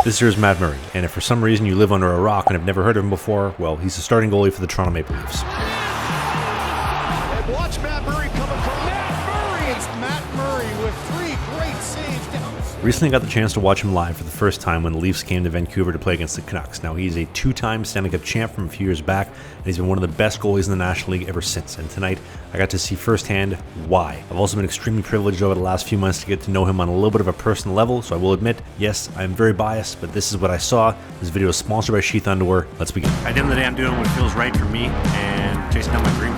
This here is Matt Murray, and if for some reason you live under a rock and have never heard of him before, well, he's the starting goalie for the Toronto Maple Leafs. And watch Matt Murray coming from Matt Murray. It's Matt Murray with 3 great saves down. Recently got the chance to watch him live for the first time when the Leafs came to Vancouver to play against the Canucks. Now, he's a 2-time Stanley Cup champ from a few years back, and he's been one of the best goalies in the National League ever since. And tonight, I got to see firsthand why. I've also been extremely privileged over the last few months to get to know him on a little bit of a personal level, so I will admit, yes, I'm very biased, but this is what I saw. This video is sponsored by Sheath Underwear. Let's begin. At the end of the day, I'm doing what feels right for me and chasing down my dream.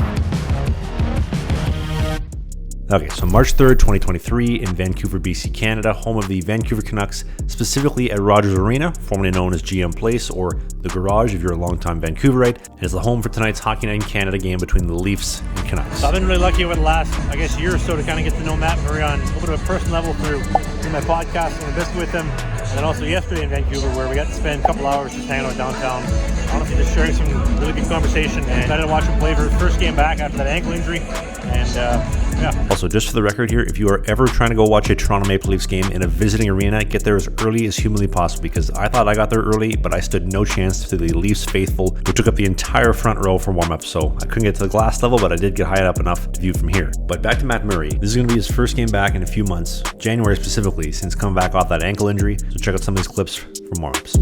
Okay, so March 3rd, 2023 in Vancouver, BC, Canada, home of the Vancouver Canucks, specifically at Rogers Arena, formerly known as GM Place or The Garage if you're a longtime Vancouverite, and it's the home for tonight's Hockey Night in Canada game between the Leafs and Canucks. So I've been really lucky over the last, year or so to kind of get to know Matt Murray on a little bit of a personal level through my podcast and visit with him, and then also yesterday in Vancouver where we got to spend a couple hours just hanging out downtown, honestly just sharing some really good conversation, and excited to watch him play for his first game back after that ankle injury, and yeah. Also, just for the record here, if you are ever trying to go watch a Toronto Maple Leafs game in a visiting arena, get there as early as humanly possible, because I thought I got there early, but I stood no chance to the Leafs faithful, who took up the entire front row for warm-up, so I couldn't get to the glass level, but I did get high up enough to view from here. But back to Matt Murray. This is going to be his first game back in a few months, January specifically, since coming back off that ankle injury, so check out some of these clips from warm-ups.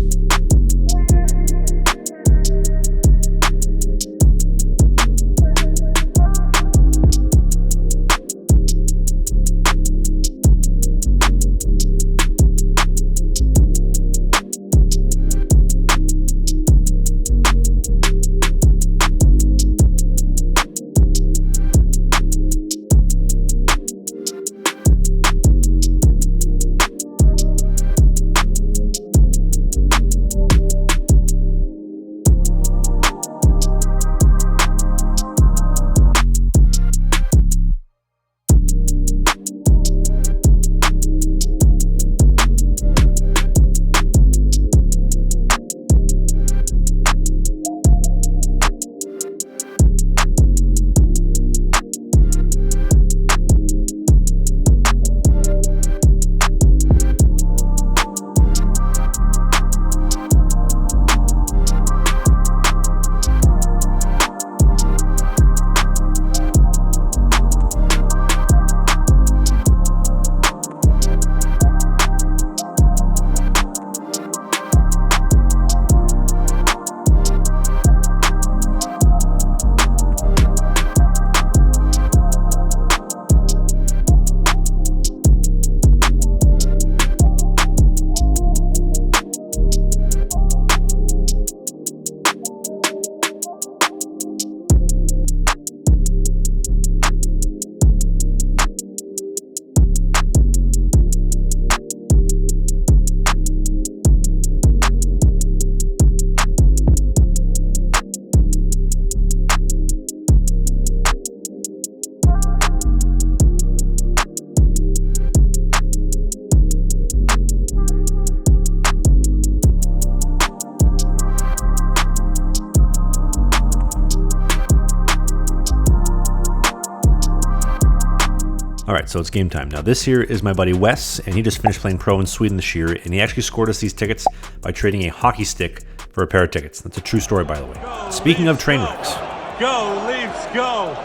Alright, so it's game time. Now this here is my buddy Wes, and he just finished playing pro in Sweden this year, and he actually scored us these tickets by trading a hockey stick for a pair of tickets. That's a true story, by the way. Go, Speaking of train wrecks. Go, Leafs, go! Oh!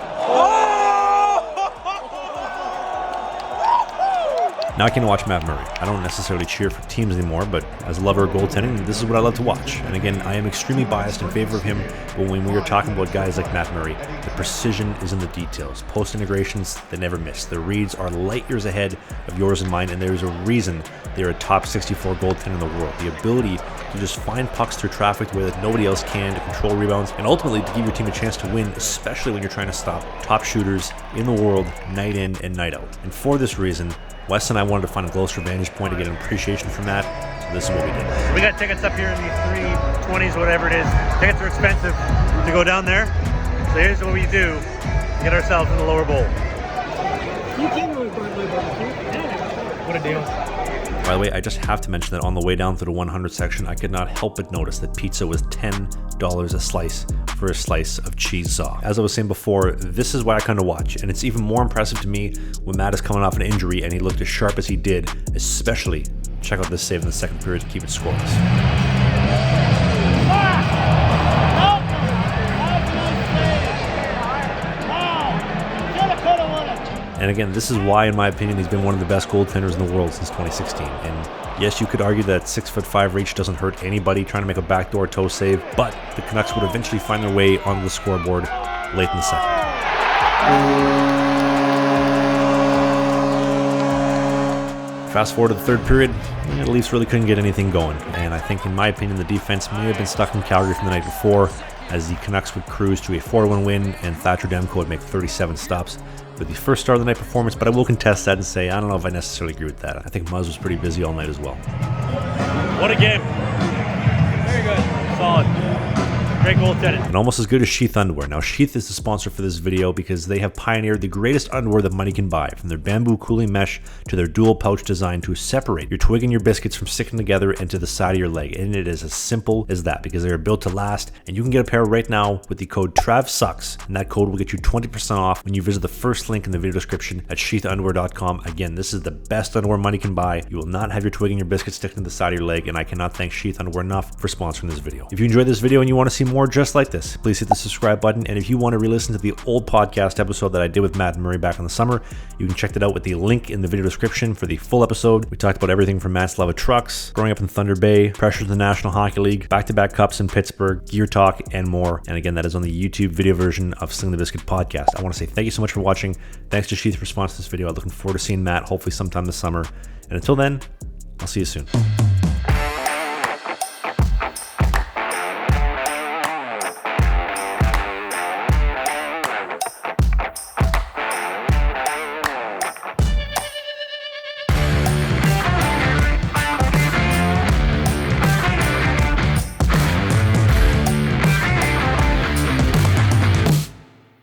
Now I can watch Matt Murray. I don't necessarily cheer for teams anymore, but as a lover of goaltending, this is what I love to watch. And again, I am extremely biased in favor of him, but when we are talking about guys like Matt Murray, the precision is in the details. Post integrations, they never miss. The reads are light years ahead of yours and mine, and there's a reason they're a top 64 goaltender in the world. The ability to just find pucks through traffic the way that nobody else can, to control rebounds, and ultimately to give your team a chance to win, especially when you're trying to stop top shooters in the world night in and night out. And for this reason, Wes and I wanted to find a closer vantage point to get an appreciation from that, so this is what we did. We got tickets up here in these 320s, whatever it is. Tickets are expensive to go down there. So here's what we do to get ourselves in the lower bowl. What a deal. By the way, I just have to mention that on the way down to the 100 section, I could not help but notice that pizza was $10 a slice for a slice of cheese saw. As I was saying before, this is why I kind of watch, and it's even more impressive to me when Matt is coming off an injury and he looked as sharp as he did, especially Check out this save in the second period to keep it scoreless. And again, this is why, in my opinion, he's been one of the best goaltenders in the world since 2016. And yes, you could argue that 6'5" reach doesn't hurt anybody trying to make a backdoor toe save, but the Canucks would eventually find their way onto the scoreboard late in the second. Fast forward to the third period, the Leafs really couldn't get anything going. And I think, in my opinion, the defense may have been stuck in Calgary from the night before, as the Canucks would cruise to a 4-1 win and Thatcher Demko would make 37 stops with the first start of the night performance, but I will contest that and say I don't know if I necessarily agree with that. I think Muzz was pretty busy all night as well. What a game. Very good. Solid. Great goaltending. And almost as good as Sheath Underwear. Now, Sheath is the sponsor for this video because they have pioneered the greatest underwear that money can buy, from their bamboo cooling mesh to their dual pouch design to separate your twig and your biscuits from sticking together into the side of your leg. And it is as simple as that because they are built to last. And you can get a pair right now with the code TRAVSUCKS, and that code will get you 20% off when you visit the first link in the video description at sheathunderwear.com. Again, this is the best underwear money can buy. You will not have your twig and your biscuits sticking to the side of your leg, and I cannot thank Sheath Underwear enough for sponsoring this video. If you enjoyed this video and you want to see more just like this, please hit the subscribe button. And if you want to re-listen to the old podcast episode that I did with Matt and Murray back in the summer, you can check that out with the link in the video description for the full episode. We talked about everything from Matt's love of trucks, growing up in Thunder Bay, pressure to the National Hockey League, back-to-back cups in Pittsburgh, gear talk, and more. And again, that is on the YouTube video version of Sling the Biscuit podcast. I want to say thank you so much for watching. Thanks to Sheath for sponsoring this video. I'm looking forward to seeing Matt hopefully sometime this summer. And until then, I'll see you soon.